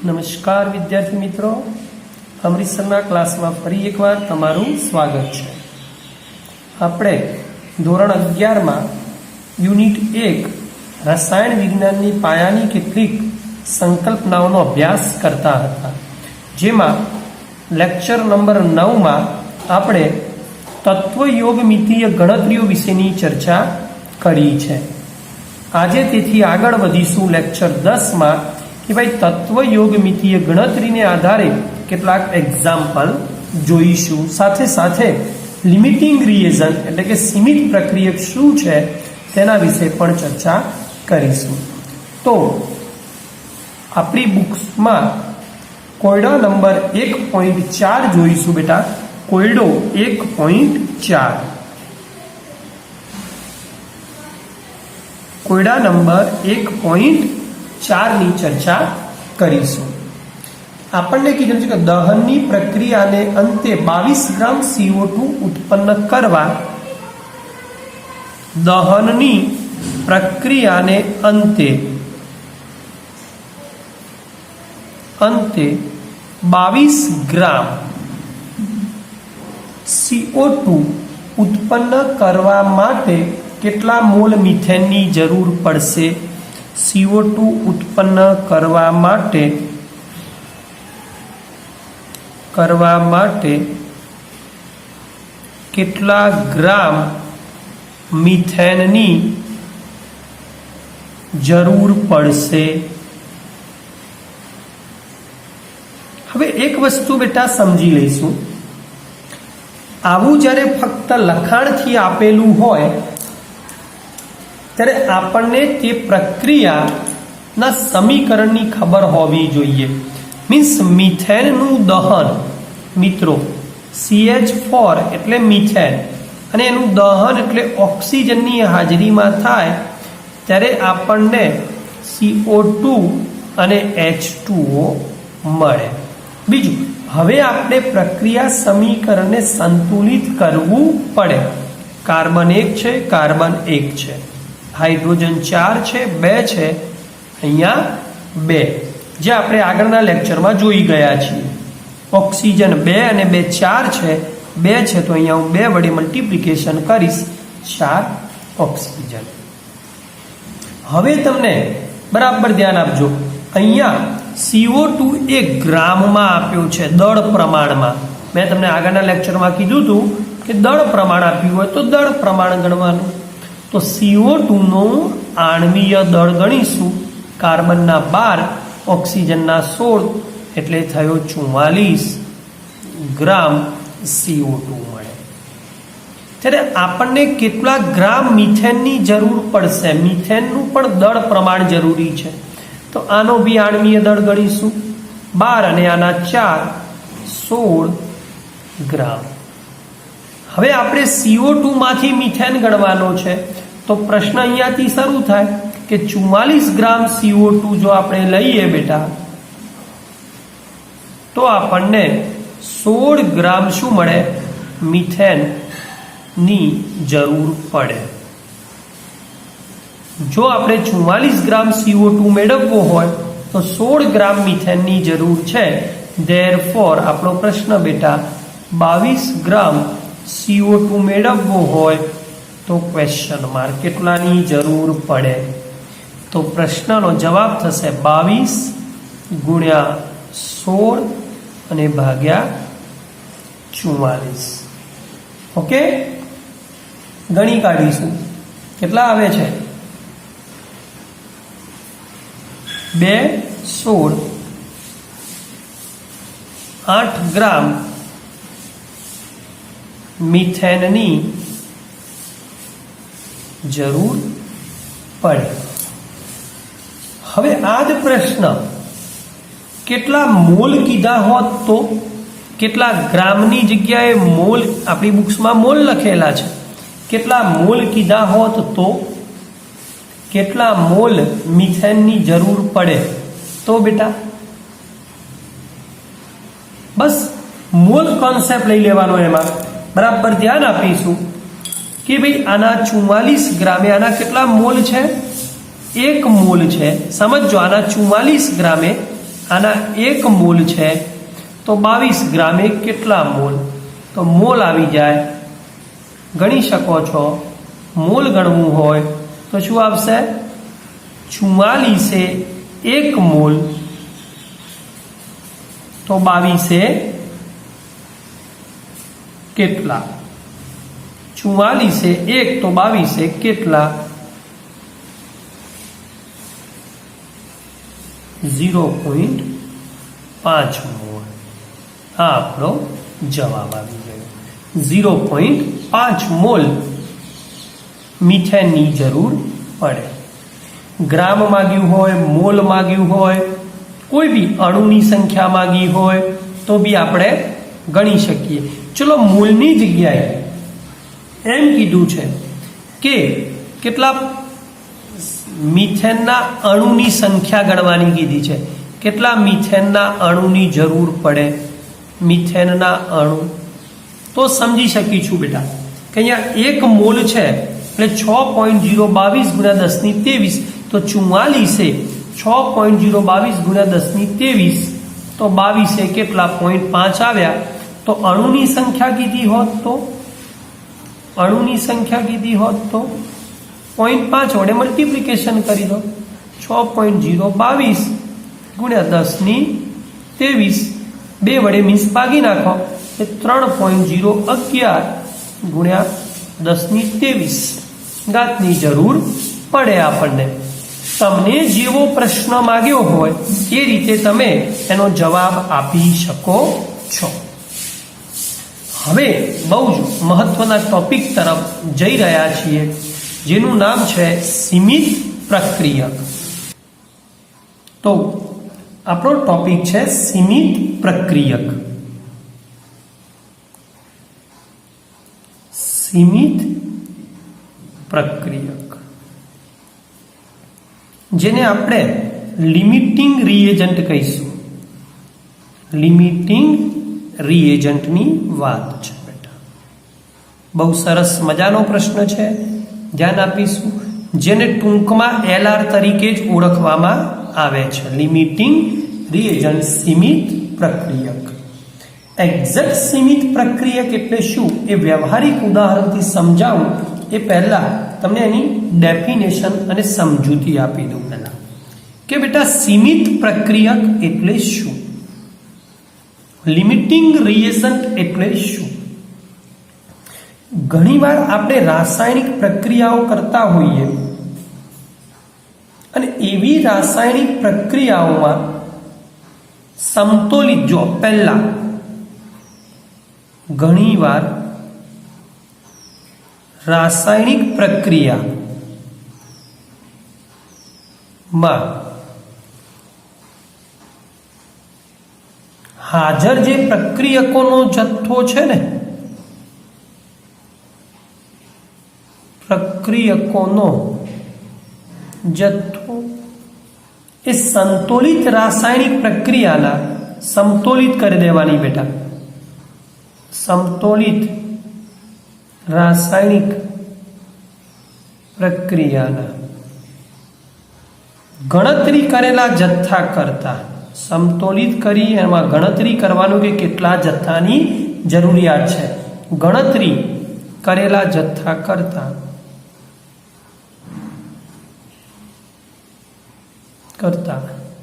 નમસ્કાર વિદ્યાર્થી મિત્રો, અમૃતસરના ક્લાસમાં ફરી એકવાર તમારું સ્વાગત છે. આપણે ધોરણ 11માં યુનિટ 1 રસાયણ વિજ્ઞાનની પાયાની કેટલીક સંકલ્પનાઓનો અભ્યાસ કરતા હતા, જેમાં લેક્ચર નંબર 9માં આપણે તત્વયોગમિતીય ગણતરીઓ વિશેની ચર્ચા કરી છે. આજે તેથી આગળ વધીશું લેક્ચર 10માં કે ભાઈ તત્વયોગમિતીય ગણતરીને આધારે કેટલાક એક્ઝામ્પલ જોઈશું. સાથે સાથે લિમિટિંગ રિએજન એટલે કે સીમિત પ્રક્રિયક શું છે તેના વિશે પણ ચર્ચા કરીશું. તો આપણી બુક્સમાં કોયડો નંબર 1.4 જોઈશું બેટા. કોયડો 1.4 કોયડા નંબર 1.4 ની ચર્ચા કરીશું. આપણને કીધું છે કે દહનની પ્રક્રિયાને અંતે 22 ગ્રામ CO2 ઉત્પન્ન કરવા, દહનની પ્રક્રિયાને અંતે 22 ગ્રામ CO2 ઉત્પન્ન કરવા માટે કેટલા મોલ મિથેનની જરૂર પડશે? CO2 ઉત્પન્ન કરવા માટે કેટલા ગ્રામ મિથેનની જરૂર પડશે? હવે એક વસ્તુ બેટા સમજી લઈશું. આવું જ્યારે ફક્ત લખાણથી આપેલું હોય ત્યારે આપણને તે પ્રક્રિયાના સમીકરણની ખબર હોવી જોઈએ. મીન્સ મિથેનનું દહન, મિત્રો CH4 એટલે મિથેન અને એનું દહન એટલે ઓક્સિજનની હાજરીમાં થાય ત્યારે આપણને CO2 અને H2O મળે. બીજું, હવે આપણે પ્રક્રિયા સમીકરણને સંતુલિત કરવું પડે. કાર્બન 1 છે, કાર્બન 1 છે, હાઇડ્રોજન 4 છે, 2 છે, અહીંયા 2, જે આપણે આગળના લેક્ચરમાં જોઈ ગયા છીએ. ઓક્સિજન 2 અને 2 4 છે, 2 છે, તો અહીંયા હું 2 વડે મલ્ટીપ્લિકેશન કરીશ, 4 ઓક્સિજન. હવે તમને બરાબર ધ્યાન આપજો, અહીંયા CO2 એ ગ્રામમાં આપ્યો છે, દળ પ્રમાણમાં. મેં તમને આગળના લેક્ચરમાં કીધું હતું કે દળ પ્રમાણ આપ્યું હોય તો દળ પ્રમાણ ગણવાનું. તો CO2 નું આણ્વીય દળ ગણીશું, કાર્બનના 12, ઓક્સિજનના 16, એટલે થયો 44 ગ્રામ CO2 મળે. ત્યારે આપણને કેટલા ગ્રામ મિથેનની જરૂર પડશે? મિથેનનું પણ દળ પ્રમાણ જરૂરી છે, તો આનો બી આણ્વીય દળ ગણીશું, 12 અને આના 4, 16 ગ્રામ. હવે આપણે CO2 માંથી મિથેન ગણવાનો છે, તો પ્રશ્ન અહીંયાથી શરૂ થાય કે 44 ગ્રામ CO2 જો આપણે લઈએ બેટા, તો આપણને 16 ગ્રામ શું મળે? મિથેનની જરૂર પડે. જો આપણે 44 ગ્રામ CO2 મેળવવો હોય તો 16 ગ્રામ મિથેનની જરૂર છે. ધેરફોર આપણો પ્રશ્ન બેટા 22 ગ્રામ CO2 મેળવવો હોય તો ક્વેશ્ચન માર્ક કેટલાની જરૂર પડે? તો પ્રશ્નનો જવાબ થશે 22 ગુણ્યા 16 અને ભાગ્યા 44. ઓકે, ગણી કાઢીશું. કેટલા આવે છે? 2, 16, 8 ગ્રામ મિથેનની જરૂર પડે. હવે આ જ પ્રશ્ન કેટલા મોલ કીધા હોત તો? કેટલા ગ્રામની જગ્યાએ મોલ, આપણી બુક્સમાં મોલ લખેલા છે, કેટલા મોલ કીધા હોત તો કેટલા મોલ મિથેનની જરૂર પડે? તો બેટા બસ મોલ કોન્સેપ્ટ લઈ લેવાનો. એમાં બરાબર ધ્યાન આપીશું કે ભાઈ આના 44 ગ્રામે આના કેટલા મોલ છે? 1 મોલ છે. સમજો, આના 44 ગ્રામે આના 1 મોલ છે તો 22 ગ્રામે કેટલા મોલ? તો મોલ આવી જાય, ગણી શકો છો। મોલ ગણવું હોય તો શું આવશે? 44 1 મોલ તો 22 કેટલા? 44 1 તો 22 કેટલા? 0.5 મોલ। આ આપણો જવાબ આવી ગયો। 0.5 મોલ મિથેનની જરૂર પડે। ગ્રામ માગ્યું હોય, મોલ માગ્યું હોય, કોઈ બી અણુની સંખ્યા માગી હોય તો બી આપણે ગણી શકીએ। ચલો મોલની જગ્યાએ એમ કીધું છે કે કેટલા મિથેનના અણુની સંખ્યા ગણવાની કીધી છે। કેટલા મિથેનના અણુની જરૂર પડે? મિથેનના અણુ તો સમજી શકીશું બેટા કે અહીંયા 1 મોલ છે એટલે 6.022 ગુણ્યા 10 ની 23 તો 44 6.022 ગુણ્યા 10 ની 23 તો 22 કેટલા? 0.5 આવ્યા। તો અણુની સંખ્યા કીધી હોત તો 0.5 વડે મલ્ટીપ્લિકેશન કરી દો। 6.022 ગુણ્યા 10 ની 23 2 વડે મીન્સ ભાગી નાખો એટલે 3.011 ગુણ્યા 10 ની 23 ઘાતની જરૂર પડે આપણને। તમને જેવો પ્રશ્ન માંગ્યો હોય એ રીતે તમે એનો જવાબ આપી શકો છો। હવે બહુ જ મહત્વના ટોપિક તરફ જઈ રહ્યા છીએ જેનું નામ છે સીમિત પ્રક્રિયક। તો આપણો ટોપિક છે સીમિત પ્રક્રિયક। સીમિત પ્રક્રિયક જેને આપણે લિમિટિંગ રિએજન્ટ કહીશું। લિમિટિંગ રિએજન્ટની વાત છે બેટા। બહુ સરસ મજાનો પ્રશ્ન છે, ધ્યાન આપીશું। જેને ટૂંકમાં LR તરીકે જ ઓળખવામાં આવે છે, લિમિટિંગ રિએજન્ટ, સીમિત પ્રક્રિયક। એક્ઝેક્ટ સીમિત પ્રક્રિયક એટલે શું એ વ્યવહારિક ઉદાહરણથી સમજાવું એ પહેલા તમને એની ડેફિનેશન અને સમજૂતી આપી દઉં પહેલા કે બેટા સીમિત પ્રક્રિયક એટલે શું, લિમિટિંગ રિએજન્ટ એટલે શું। ઘણીવાર આપણે રાસાયણિક પ્રક્રિયાઓ કરતા હોઈએ અને એવી રાસાયણિક પ્રક્રિયાઓમાં સમતોલિત, જો પહેલા ઘણીવાર રાસાયણિક પ્રક્રિયામાં હાજર જે પ્રક્રિયકોનો જથ્થો છે ને, પ્રક્રિયકોનો જથ્થો એ સંતુલિત રાસાયણિક પ્રક્રિયાના, સમતોલિત કરી દેવાની બેટા, સમતોલિત રાસાયણિક પ્રક્રિયાના ગણતરી કરેલા જથ્થા કરતા, સમતોલિત કરી એમાં ગણતરી કરવાનું કે કેટલા જથ્થાની જરૂરિયાત છે, ગણતરી કરેલા જથ્થા કરતા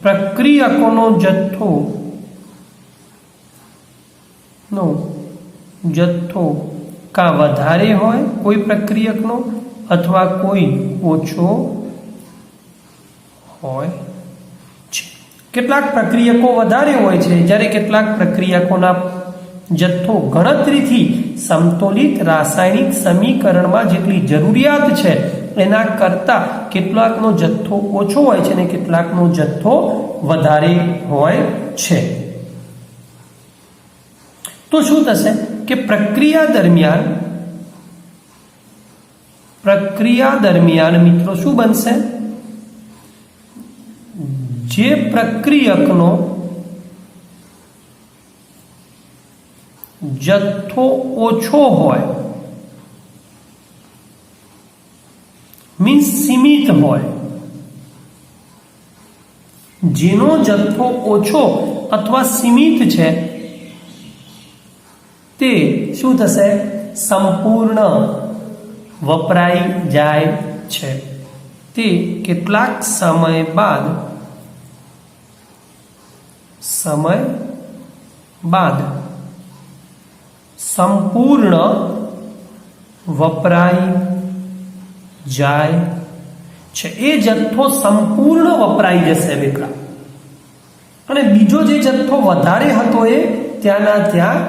પ્રક્રિયકોનો જથ્થો કાં વધારે હોય કોઈ પ્રક્રિયકનો અથવા કોઈ ઓછો હોય છે। કેટલાક પ્રક્રિયકો વધારે હોય છે જ્યારે કેટલાક પ્રક્રિયકોના જથ્થો ગણતરીથી સમતોલિત રાસાયણિક સમીકરણમાં જેટલી જરૂરિયાત છે એના કરતા કેટલાકનો જથ્થો ઓછો હોય છે અને કેટલાકનો જથ્થો વધારે હોય છે। તો શું થશે કે પ્રક્રિયા દરમિયાન મિત્રો શું બનશે, જે પ્રક્રિયકનો જથ્થો ઓછો હોય, મીન્સ સીમિત હોય, જેનો જથ્થો ઓછો અથવા સીમિત છે તે શું થશે? સંપૂર્ણ વપરાઈ જાય છે. તે કેટલાક સમય બાદ સંપૂર્ણ વપરાઈ જાય છે. એ જથ્થો સંપૂર્ણ વપરાઈ જશે બેટા, અને બીજો જે જથ્થો વધારે હતો એ ત્યાંના ત્યાં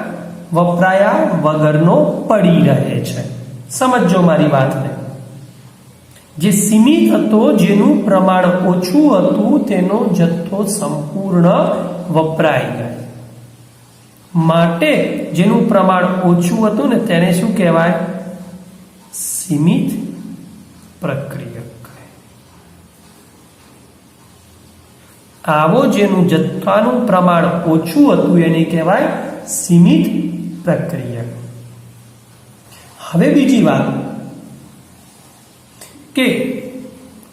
વપરાયા વગરનો પડી રહે છે. સમજો મારી વાતને. જે સીમિત હતો, જેનું પ્રમાણ ઓછું હતું, તેનો જથ્થો સંપૂર્ણ વપરાઈ ગયો. માટે જેનું પ્રમાણ ઓછું હતું ને તેને શું કહેવાય? સીમિત પ્રક્રિયક. આવો જેનું જથ્થાનું પ્રમાણ ઓછું હતું એને કહેવાય સીમિત પ્રક્રિયક. હવે બીજી વાત કે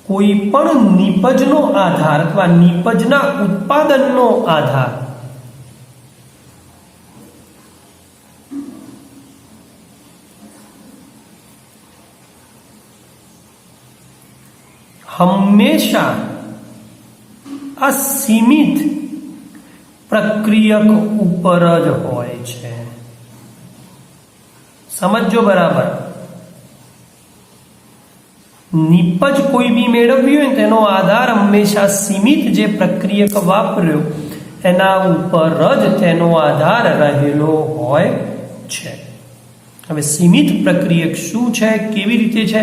કોઈ પણ નિપજનો આધાર અથવા નિપજના ઉત્પાદનનો આધાર હંમેશા અસીમિત પ્રક્રિયક ઉપર જ હોય છે. સમજો બરાબર. નિપજ કોઈ બી મેળવ્યું હોય તેનો આધાર હંમેશા સીમિત જે પ્રક્રિયક વાપર્યો એના ઉપર જ તેનો આધાર રહેલો હોય છે. હવે સીમિત પ્રક્રિયક શું છે, કેવી રીતે છે,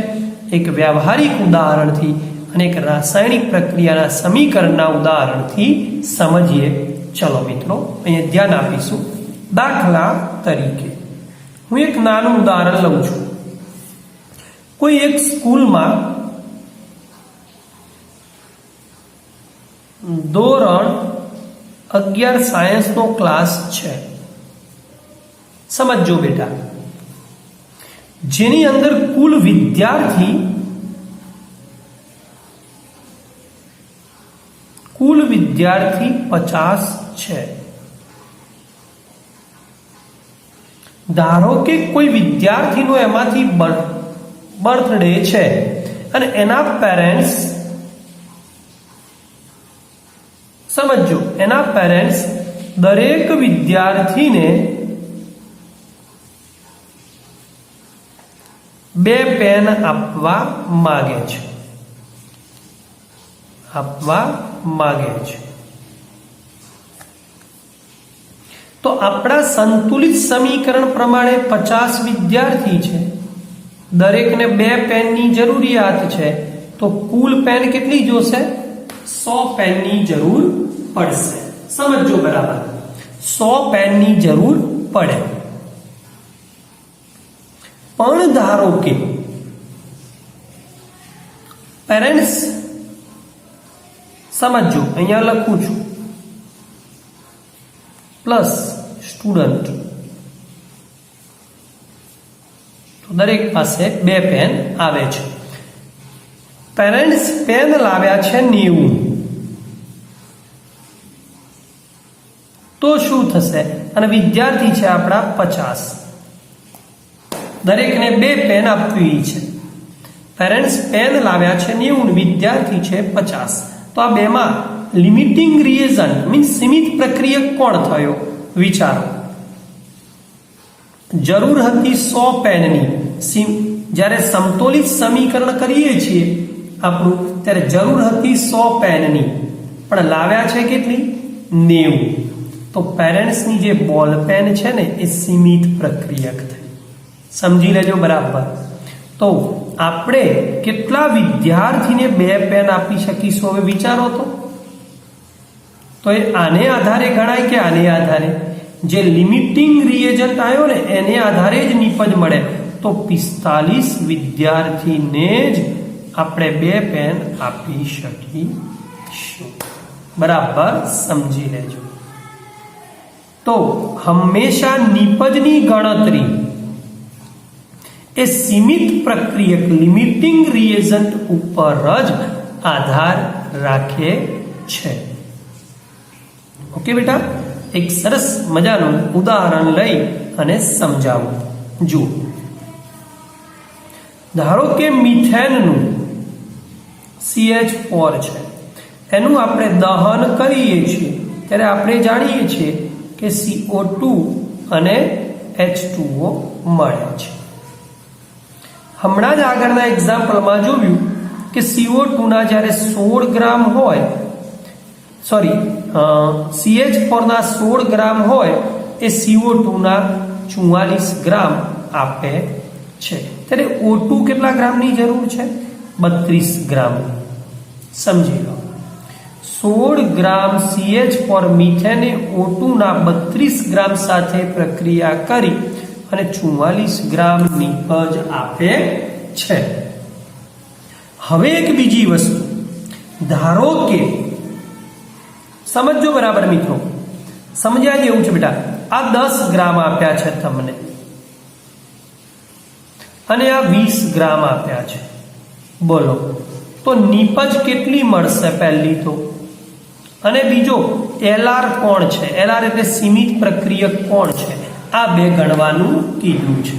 એક વ્યવહારિક ઉદાહરણથી અને એક રાસાયણિક પ્રક્રિયાના સમીકરણના ઉદાહરણથી સમજીએ. ચલો મિત્રો, અહીંયા ધ્યાન આપીશું. દાખલા તરીકે હું એક નાનું ઉદાહરણ લઉં છું. કોઈ એક સ્કૂલમાં ધોરણ 11 સાયન્સનો ક્લાસ છે. સમજો બેટા. જેની અંદર કુલ વિદ્યાર્થી 50 છે. ધારો કે કોઈ વિદ્યાર્થીનો એમાંથી બર્થડે છે અને એના પેરેન્ટ્સ, સમજો, એના પેરેન્ટ્સ દરેક વિદ્યાર્થીને 2 પેન આપવા માંગે છે. તો આપણા સંતુલિત સમીકરણ પ્રમાણે 50 વિદ્યાર્થી છે, દરેકને 2 પેનની જરૂરિયાત છે, તો કુલ પેન કેટલી જોશે? 100 પેનની જરૂર પડશે. સમજો બરાબર. 100 પેનની જરૂર પડે. પણ ધારો કે પેરેન્ટ્સ, સમજો અહીંયા લખું છું, પ્લસ સ્ટુડન્ટ, તો દરેક પાસે 2 પેન આવે છે. પેરેન્ટ્સ પેન લાવ્યા છે 90, તો શું થશે? અને વિદ્યાર્થી છે આપણા 50, દરેકને 2 પેન આપવી છે. પેરેન્ટ્સ પેન લાવ્યા છે 90, વિદ્યાર્થી છે 50. તો આ બેમાં લિમિટિંગ રિએજન્ટ મીન્સ સીમિત પ્રક્રિયક કોણ થયો? વિચારો. જરૂર હતી 100 પેનની. જ્યારે સમતોલિત સમીકરણ કરીએ છીએ આપણું, ત્યારે જરૂર હતી 100 પેનની, પણ લાવ્યા છે કેટલી? 90. તો પેરેન્ટ્સની જે બોલ પેન છે ને એ સીમિત પ્રક્રિયક થઈ. સમજી લેજો બરાબર. તો આપણે કેટલા વિદ્યાર્થીને 2 પેન આપી શકીશું? હવે વિચારો તો એ આને આધારે ગણાય કે આને આધારે? જે લિમિટિંગ રિએજન્ટ આવ્યો ને એને આધારે જ નિપજ મળે. તો 45 વિદ્યાર્થીને જ આપણે 2 પેન આપી શકીશું. બરાબર સમજી લેજો. તો હંમેશા નિપજની ગણતરી એ સીમિત પ્રક્રિયક લિમિટિંગ રિએજન્ટ ઉપર જ આધાર રાખે છે. ઓકે બેટા, એક સરસ મજાનું ઉદાહરણ લઈ અને સમજાવું. જુઓ, ધારો કે મિથેનનું CH4 છે, એનું આપણે દહન કરીએ છીએ ત્યારે આપણે જાણીએ છીએ કે CO2 અને H2O મળે છે. હમણાં જ આગળના એક્ઝામ્પલમાં જોયું કે CO2 ના જ્યારે 16 ગ્રામ હોય, CH4 ના 16 ગ્રામ હોય એ CO2 ના 44 ગ્રામ આપે છે. ત્યારે O2 કેટલા ગ્રામની જરૂર છે? 32 ગ્રામ. સમજી લો, 16 ગ્રામ CH4 મિથેને O2 ના 32 ગ્રામ સાથે પ્રક્રિયા કરી અને 44 ગ્રામ નીપજ આપે છે. હવે એક બીજી વસ્તુ, ધારો કે, સમજો બરાબર મિત્રો, સમજ્યા જેવું છે બેટા, આ 10 ગ્રામ આપ્યા છે તમને અને આ 20 ગ્રામ આપ્યા છે. બોલો, તો નીપજ કેટલી મળશે પહેલી તો? અને બીજો LR કોણ છે? LR એટલે સીમિત પ્રક્રિયક કોણ છે? આ બે ગણવાનું કીધું છે.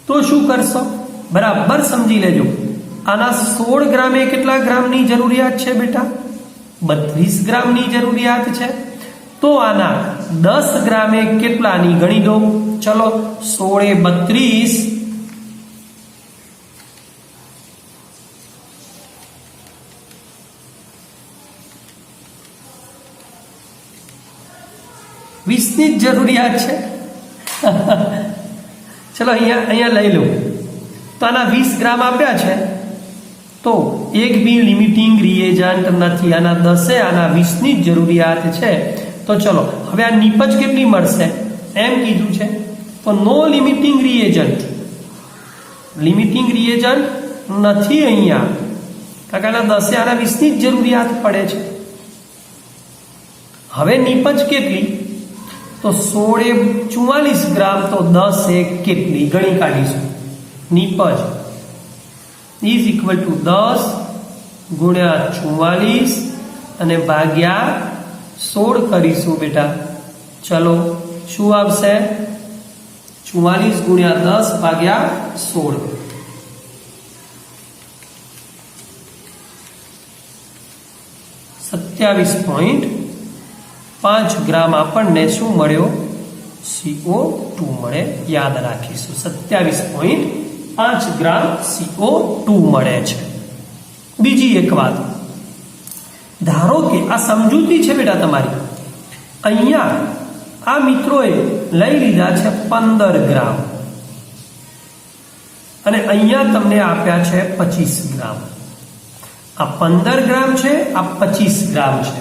તો શું કરશો? બરાબર સમજી લેજો. આના 16 ગ્રામે કેટલા ગ્રામની જરૂરિયાત છે બેટા? 32 ગ્રામની જરૂરિયાત છે. તો આના 10 ગ્રામે કેટલાની ગણી દો. ચલો, 16 એ 32, 20 ની જ જરૂરિયાત છે. ચલો અહીંયા લઈ લો. તો આના 20 ગ્રામ આપ્યા છે, તો એક બી લિમિટિંગ રિએજન્ટ નથી. આના 10 આના 20 ની જ જરૂરિયાત છે. તો ચલો હવે આ નીપજ કેટલી મળશે એમ કીધું છે, તો નો લિમિટિંગ રિએજન્ટ. લિમિટિંગ રિએજન્ટ નથી અહીંયા, કારણ કે આના 10 આના 20 ની જ જરૂરિયાત પડે છે. હવે નીપજ કેટલી? તો 16 એ 44 ગ્રામ, તો 10 એ કેટલી ગણી કાઢીશું. નીપજ ઇઝ ઇક્વલ ટુ 10 ગુણ્યા 44 અને ભાગ્યા 16 કરીશું બેટા. ચલો, શું આવશે? 44 ગુણ્યા 10 ભાગ્યા 16, 27.5 ગ્રામ આપણને શું મળ્યો? CO2 મળે. યાદ રાખીશું, 27.5 ગ્રામ CO2 મળે છે. બીજી એક વાત, ધારો કે આ સમજૂતી છે બેટા તમારી. અહીંયા આ મિત્રોએ લઈ લીધા છે 15 ગ્રામ અને અહીંયા તમને આપ્યા છે 25 ગ્રામ. આ 15 ગ્રામ છે, આ 25 ગ્રામ છે.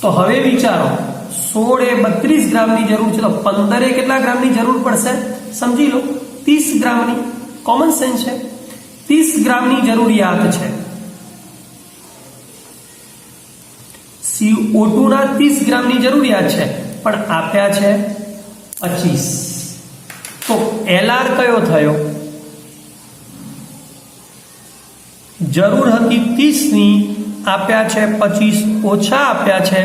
તો હવે વિચારો, 16 એ 32 ગ્રામની જરૂર છે, તો 15 એ કેટલા ગ્રામની જરૂર પડશે? સમજી લો, 30 ગ્રામની. કોમન સેન્સ છે, 30 ગ્રામની જરૂરિયાત છે. CO2 ના 30 ગ્રામની જરૂરિયાત છે, પણ આપ્યા છે 25. તો LR કયો થયો? જરૂર હતી 30 ની, આપ્યા છે 25, ઓછા આપ્યા છે,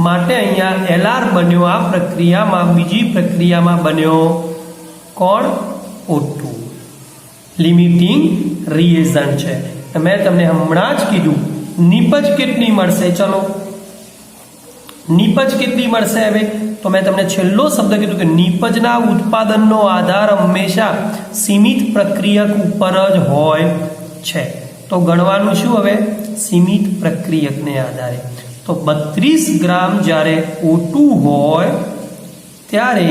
માટે અહીંયા LR બન્યો. આ પ્રક્રિયામાં, બીજી પ્રક્રિયામાં બન્યો કોણ? O2. લિમિટિંગ રિએજન્ટ છે. મેં તમને હમણાં જ કીધું નીપજ કેટલી મળશે. ચલો, નીપજ કેટલી મળશે? હવે તો મેં તમને છેલ્લો શબ્દ કીધું કે નીપજના ઉત્પાદનનો આધાર હંમેશા સીમિત પ્રક્રિયક ઉપર જ હોય છે. તો ગણવાનું શું હવે? સીમિત પ્રક્રિયકને આધારે. તો 32 ગ્રામ જ્યારે O2 હોય ત્યારે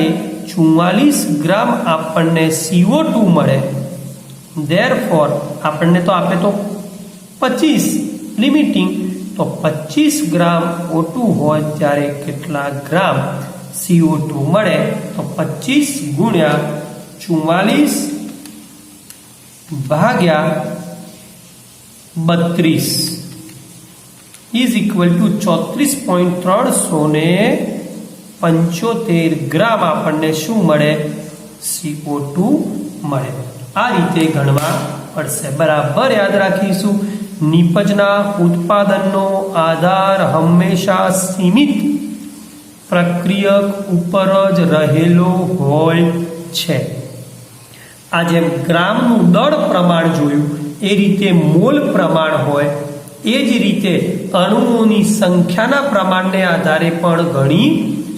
44 ગ્રામ આપણને CO2 મળે. ધેરફોર આપણને તો આપે તો 25 લિમિટિંગ, તો 25 ગ્રામ O2 હોય ત્યારે કેટલા ગ્રામ CO2 મળે? તો 25 ગુણ્યા 44 ભાગ્યા 32 ઇઝ ઇક્વલ ટુ 34.375 ગ્રામ આપણને શું મળે? CO2 મળે. આ રીતે ગણવા પડશે. બરાબર યાદ રાખીશું. નીપજના ઉત્પાદનનો આધાર હંમેશા સીમિત પ્રક્રિયક ઉપર જ રહેલો હોય છે। આ જેમ ગ્રામનું દળ પ્રમાણ જોયું એ રીતે મોલ પ્રમાણ હોય, એ જ રીતે અણુઓની સંખ્યાના પ્રમાણને આધારે પણ ગણી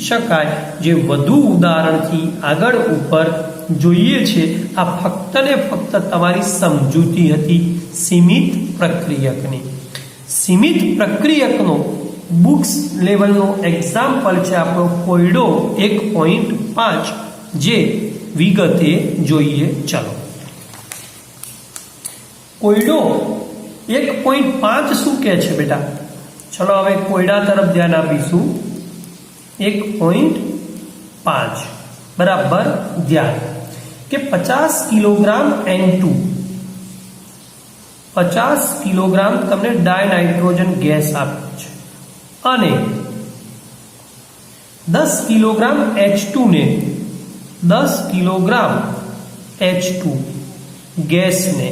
શકાય। જે વધુ ઉદાહરણથી આગળ ઉપર જોઈએ છે, આ ફક્ત ને ફક્ત તમારી સમજૂતી હતી સીમિત પ્રક્રિયકની। સીમિત પ્રક્રિયકનો બુક્સ લેવલનો એક્ઝામ્પલ છે આપણો કોયડો 1.5, જે વિગતે જોઈએ। ચલો, કોયડો 1.5 શું કહે છે બેટા? ચલો હવે કોયડા તરફ ધ્યાન આપીશું। 1.5 બરાબર ધ્યાન કે 50 કિલોગ્રામ N2, 50 કિલોગ્રામ તમને ડાયનાઇટ્રોજન ગેસ આપ્યું છે અને 10 કિલોગ્રામ H2 ને 10 કિલોગ્રામ H2 ગેસને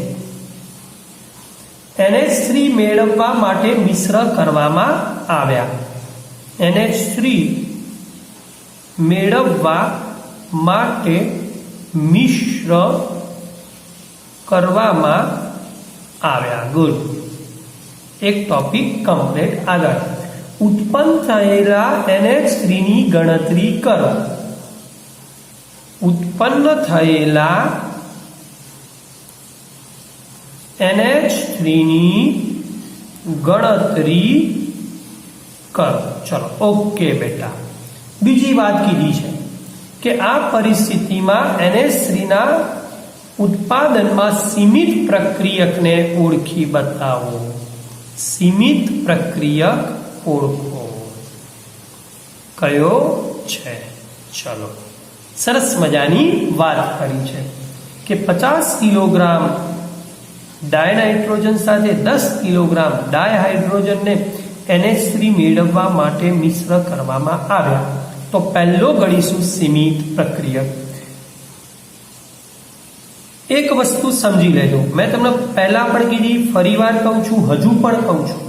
NH3 મેળવવા માટે મિશ્ર કરવામાં આવ્યા। NH3 મેળવવા માટે મિશ્ર કરવામાં આવ્યા। ગુડ, એક ટોપિક કમ્પ્લીટ। આગળ, ઉત્પન્ન થયેલા NH3 ની ગણતરી કરો। ઉત્પન્ન થયેલા NH3 ની ગણતરી કરો। ચલો, ઓકે બેટા। બીજી વાત કીધી છે કે આ પરિસ્થિતિમાં NH3 ના ઉત્પાદનમાં સીમિત પ્રક્રિયકને ઓળખી બતાવો। સીમિત પ્રક્રિયક ઓળખો, કયો છે? ચલો, સરસ મજાની વાત કરી છે કે 50 કિલોગ્રામ ડાયનાઇટ્રોજન સાથે 10 કિલોગ્રામ ડાયહાઇડ્રોજનને NH3 મેળવવા માટે મિશ્ર કરવામાં આવ્યા। તો પહેલો ગણીશું સીમિત પ્રક્રિયક। એક વસ્તુ સમજી લેજો, મેં તમને પહેલા પણ કીધી, ફરીવાર કહું છું, હજુ પણ કહું છું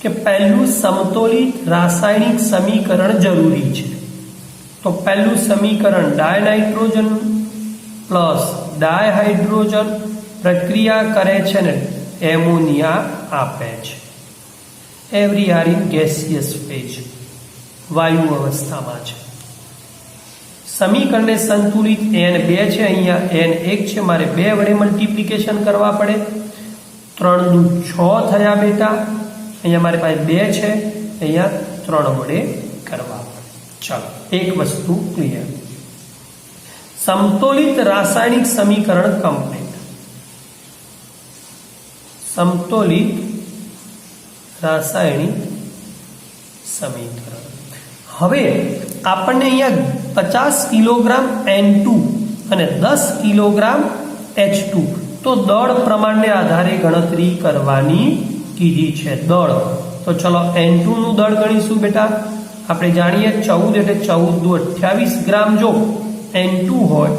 કે પહેલું સમતોલિત રાસાયણિક સમીકરણ જરૂરી છે। તો પહેલું સમીકરણ ડાયનાઇટ્રોજન પ્લસ ડાયહાઇડ્રોજન પ્રક્રિયા કરે છે ને એમોનિયા આપે છે। Every are in gaseous phase, વાયુ અવસ્થામાં છે। સમીકરણને સંતુલિત N2 છે, અહીંયા N1 છે, મારે 2 વડે મલ્ટીપ્લિકેશન કરવા પડે। 3 દુ 6 થયા બેટા, અહીંયા મારી પાસે 2 છે, અહીંયા 3 વડે કરવા પડે। ચાલો, એક વસ્તુ ક્લિયર। સમતોલિત રાસાયણિક સમીકરણ કમ્પ્લીટ। સમતોલિત રાસાયણિક સમીકરણ। હવે આપણને અહીંયા 50 કિલોગ્રામ N2 અને 10 કિલોગ્રામ H2 તો દળ પ્રમાણને આધારે ગણતરી કરવાની કીધી છે। દળ, તો ચલો N2 નું દળ ગણીશું બેટા। આપણે જાણીએ 14 એટલે 14 દુ 28 ગ્રામ જો N2 હોય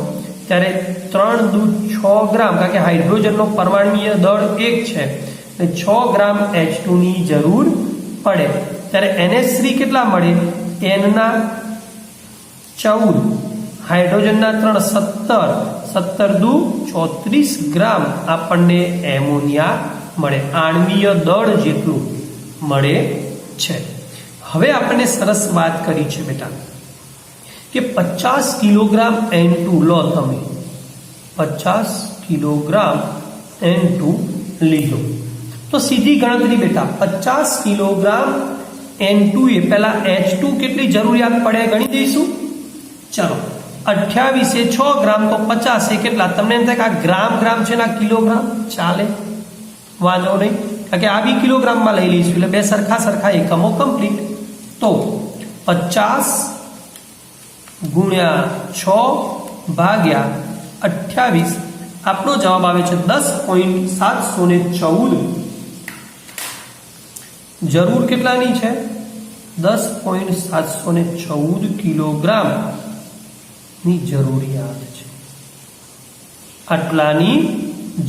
ત્યારે 3 દુ 6 ગ્રામ, કારણ કે હાઇડ્રોજનનો પરમાણુય દળ 1 છે એટલે 6 ગ્રામ H2 ની જરૂર પડે। ત્યારે NH3 કેટલા મળે? N ના 14, હાઇડ્રોજનના 3 17, 17 દુ 34 ગ્રામ આપણને એમોનિયા મળે, આણ્વીય દળ જેટલું મળે છે। હવે આપણને સરસ વાત કરી છે બેટા કે 50 કિલોગ્રામ N2 લો, તમે 50 કિલોગ્રામ N2 લીધો તો સીધી ગણતરી બેટા, 50 કિલોગ્રામ N2 એ પહેલા H2 કેટલી જરૂરિયાત પડે ગણી દઈશું। ચલો, 28 એ 6 ગ્રામ તો 50 એ કેટલા? તમને એમ થાય કે આ ગ્રામ ગ્રામ છે ને કિલોગ્રામ, ચાલે, વાંધો નહીં, કારણ કે આ બી કિલોગ્રામમાં લઈ લઈશું એટલે બે સરખા એકમો કમ્પ્લીટ। તો 50 ગુણ્યા 6 ભાગ્યા 28, આપણો જવાબ આવે છે 10.714। જરૂર કેટલાની છે? 10.714 કિલોગ્રામ ની જરૂરિયાત છે। આટલાની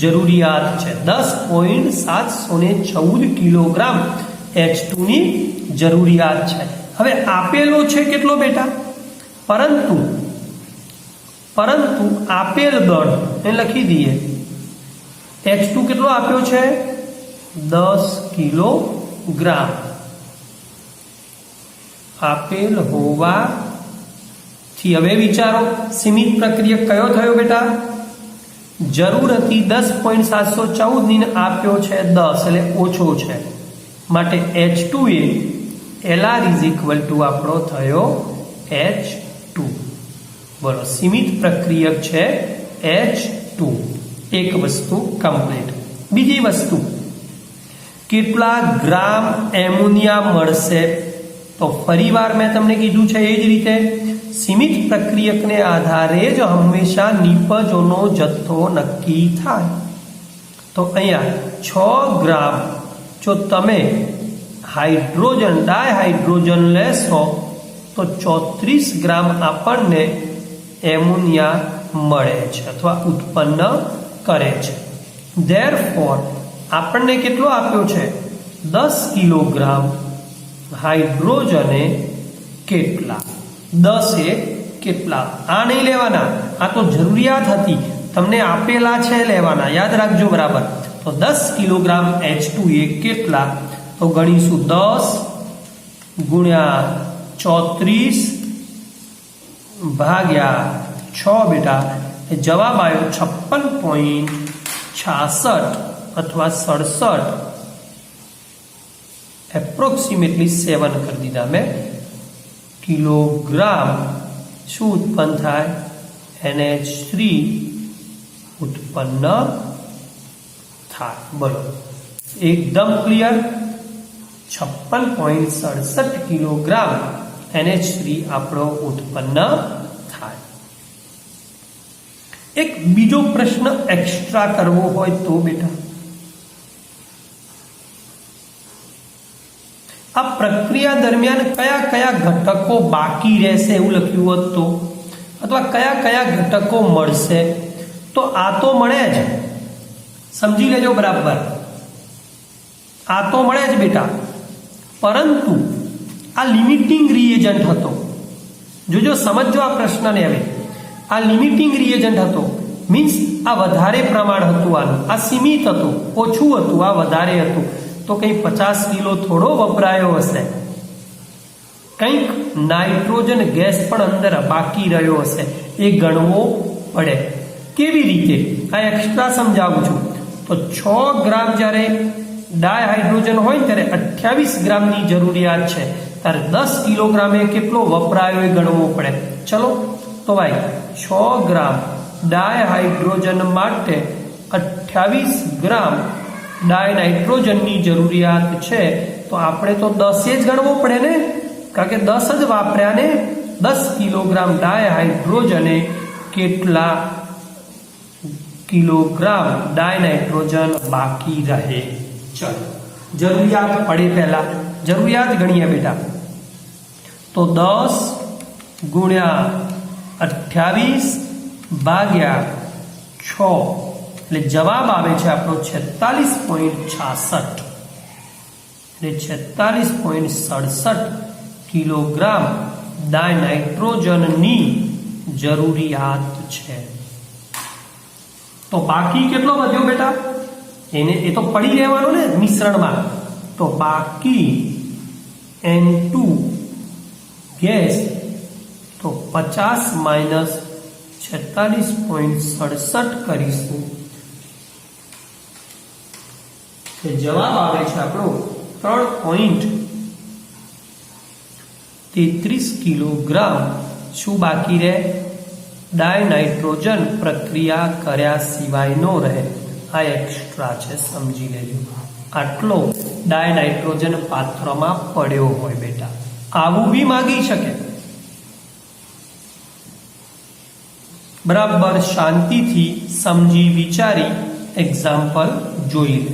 જરૂરિયાત છે, 10.714 કિલોગ્રામ H2 ની જરૂરિયાત છે। હવે આપેલો છે કેટલો બેટા, પરંતુ આપેલ દળ એ લખી દઈએ H2 કેટલો આપ્યો છે 10 કિલોગ્રામ આપેલ હોવાથી હવે વિચારો સીમિત પ્રક્રિયક કયો થયો બેટા, જરૂર હતી 10.714 ની આપ્યો છે 10 એટલે ઓછો છે માટે H2 એ LR = આપણો થયો H2. બોલો સીમિત પ્રક્રિયક છે H2. એક વસ્તુ કમ્પ્લીટ. બીજી વસ્તુ કેટલા ગ્રામ એમોનિયા મળશે, તો ફરીવાર મેં તમને કીધું છે એ જ રીતે સીમિત પ્રક્રિયકને આધારે જ હંમેશા નિપજોનો જથ્થો નક્કી થાય. તો અહીંયા 6 ગ્રામ જો તમે હાઇડ્રોજન ડાયહાઇડ્રોજન લેશો તો 34 ગ્રામ આપણને એમોનિયા મળે છે અથવા ઉત્પન્ન કરે છે. ધેરફોર આપણને કેટલો આપ્યો છે 10 કિલોગ્રામ, હાઇડ્રોજને કેટલા 10 એ કેટલા, આ નહીં લેવાના, આ તો જરૂરિયાત હતી તમને આપેલા છે લેવાના, યાદ રાખજો બરાબર. તો 10 કિલોગ્રામ H2 એ કેટલા, તો ગણીશું 10 ગુણ્યા 34 ભાગ્યા 6 બેટા, જવાબ આવ્યો 56.66 અથવા 67, એપ્રોક્સિમેટલી 7 કરી દીધા મેં કિલોગ્રામ શું ઉત્પન્ન થાય NH3 ઉત્પન્ન થાય. બોલો એકદમ ક્લિયર, 56.67 કિલોગ્રામ NH3 આપણો ઉત્પન્ન થાય. એક બીજો પ્રશ્ન એક્સ્ટ્રા કરવો હોય તો બેટા, આ પ્રક્રિયા દરમિયાન કયા કયા ઘટકો બાકી રહેશે એવું લખ્યું હોત તો, અથવા કયા કયા ઘટકો મળશે, તો આ તો મળે જ, સમજી લેજો બરાબર, આ તો મળે જ બેટા, પરંતુ આ લિમિટિંગ રિએજન્ટ હતો. જોજો સમજો આ પ્રશ્નને, હવે આ લિમિટિંગ રિએજન્ટ હતો મીન્સ આ વધારે પ્રમાણ હતું, આનું આ સીમિત હતું, ઓછું હતું, આ વધારે હતું, તો કંઈ 50 કિલો થોડો વપરાયો હશે, કંઈક નાઇટ્રોજન ગેસ પણ અંદર બાકી રહ્યો હશે, એ ગણવો પડે. કેવી રીતે આ એક્સ્ટ્રા સમજાવું છું. તો 6 ગ્રામ જ્યારે ડાયહાઇડ્રોજન હોય ત્યારે 28 ગ્રામની જરૂરિયાત છે, ત્યારે 10 કિલોગ્રામે કેટલો વપરાયો એ ગણવો પડે. ચલો તો ભાઈ 6 ગ્રામ ડાયહાઇડ્રોજન માટે 28 ગ્રામ ડાયનાઇટ્રોજનની જરૂરિયાત છે, તો આપણે તો 10 જ ગણવો પડે ને, કારણ કે 10 જ વાપર્યા ને. 10 કિલોગ્રામ ડાયહાઇડ્રોજને કેટલા કિલોગ્રામ ડાયનાઇટ્રોજન બાકી રહે. ચલો જરૂરિયાત પડે, પહેલા જરૂરિયાત ગણીએ બેટા, તો 10 ગુણ્યા 28 ભાગ્યા 6 એટલે જવાબ આવે છે આપણો 46.66 એટલે 46.67 કિલોગ્રામ ડાયનાઇટ્રોજનની જરૂરિયાત છે. તો બાકી કેટલો વધ્યો બેટા, એ તો પડી રહેવાનો ને મિશ્રણમાં, તો બાકી N2 ગેસ તો 50 માઇનસ 46.67 કરીશું, જવાબ આવે છે આપણો 3.33 કિલોગ્રામ શું બાકી રહે, ડાયનાઇટ્રોજન પ્રક્રિયા કર્યા સિવાયનો રહે. આ એક્સ્ટ્રા છે, સમજી લેજો. આટલો ડાયનાઇટ્રોજન પાત્રમાં પડ્યો હોય બેટા, આવું બી માગી શકે. બરાબર શાંતિથી સમજી વિચારી એક્ઝામ્પલ જોઈ લે.